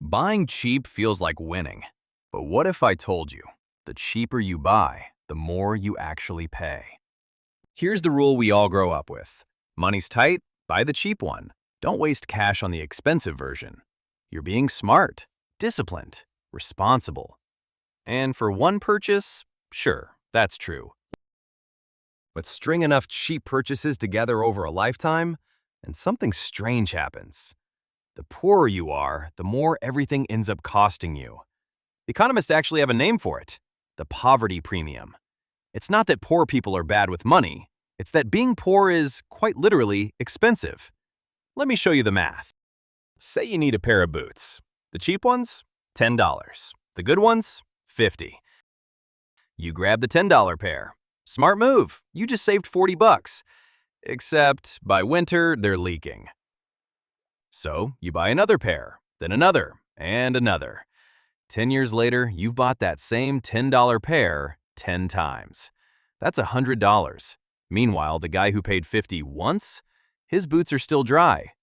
Buying cheap feels like winning. But what if I told you, the cheaper you buy, the more you actually pay? Here's the rule we all grow up with. Money's tight, buy the cheap one. Don't waste cash on the expensive version. You're being smart, disciplined, responsible. And for one purchase, sure, that's true. But string enough cheap purchases together over a lifetime, and something strange happens. The poorer you are, the more everything ends up costing you. Economists actually have a name for it, the poverty premium. It's not that poor people are bad with money, it's that being poor is, quite literally, expensive. Let me show you the math. Say you need a pair of boots. The cheap ones? $10. The good ones? $50. You grab the $10 pair. Smart move, you just saved $40. Except, by winter, they're leaking. So, you buy another pair, then another, and another. 10 years later, you've bought that same $10 pair 10 times. That's $100. Meanwhile, the guy who paid $50 once, his boots are still dry.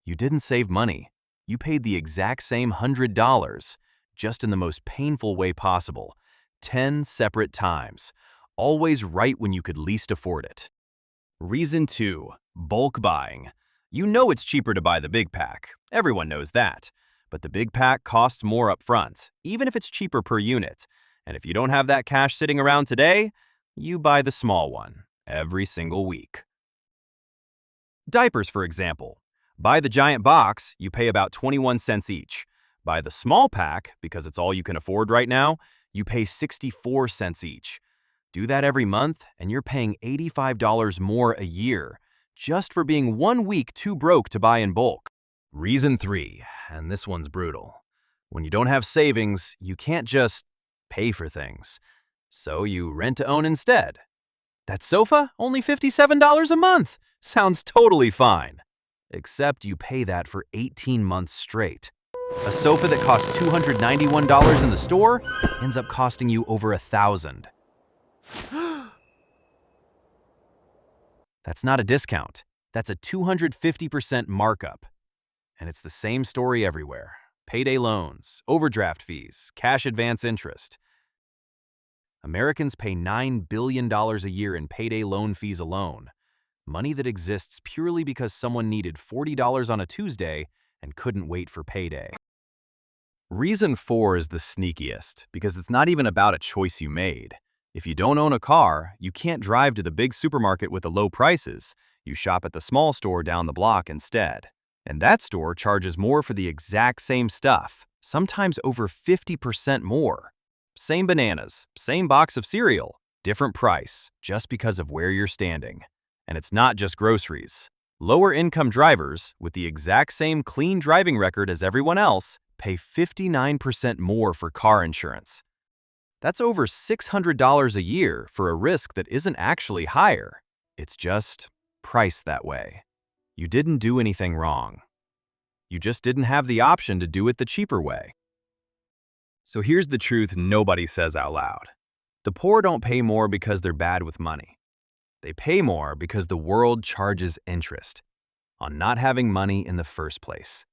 You didn't save money. You paid the exact same $100, just in the most painful way possible. 10 separate times, always right when you could least afford it. Reason 2, bulk buying. You know it's cheaper to buy the big pack. Everyone knows that. But the big pack costs more upfront, even if it's cheaper per unit. And if you don't have that cash sitting around today, you buy the small one every single week. Diapers, for example. Buy the giant box, you pay about 21 cents each. Buy the small pack, because it's all you can afford right now, you pay 64 cents each. Do that every month, and you're paying $85 more a year, just for being 1 week too broke to buy in bulk. Reason 3, and this one's brutal. When you don't have savings, you can't just pay for things. So you rent to own instead. That sofa? Only $57 a month. Sounds totally fine. Except you pay that for 18 months straight. A sofa that costs $291 in the store ends up costing you over $1,000. That's not a discount. That's a 250% markup. And it's the same story everywhere. Payday loans, overdraft fees, cash advance interest. Americans pay $9 billion a year in payday loan fees alone. Money that exists purely because someone needed $40 on a Tuesday and couldn't wait for payday. Reason 4 is the sneakiest, because it's not even about a choice you made. If you don't own a car, you can't drive to the big supermarket with the low prices. You shop at the small store down the block instead. And that store charges more for the exact same stuff, sometimes over 50% more. Same bananas, same box of cereal, different price, just because of where you're standing. And it's not just groceries. Lower-income drivers, with the exact same clean driving record as everyone else, pay 59% more for car insurance. That's over $600 a year for a risk that isn't actually higher. It's just priced that way. You didn't do anything wrong. You just didn't have the option to do it the cheaper way. So here's the truth nobody says out loud. The poor don't pay more because they're bad with money. They pay more because the world charges interest on not having money in the first place.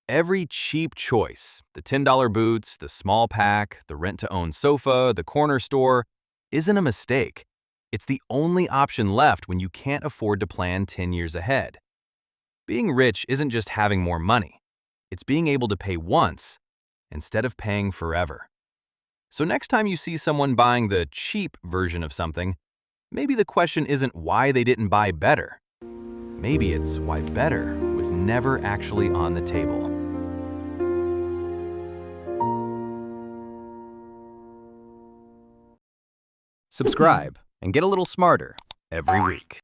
Every cheap choice, the $10 boots, the small pack, the rent-to-own sofa, the corner store, isn't a mistake. It's the only option left when you can't afford to plan 10 years ahead. Being rich isn't just having more money. It's being able to pay once instead of paying forever. So next time you see someone buying the cheap version of something, maybe the question isn't why they didn't buy better. Maybe it's why better was never actually on the table. Subscribe and get a little smarter every week.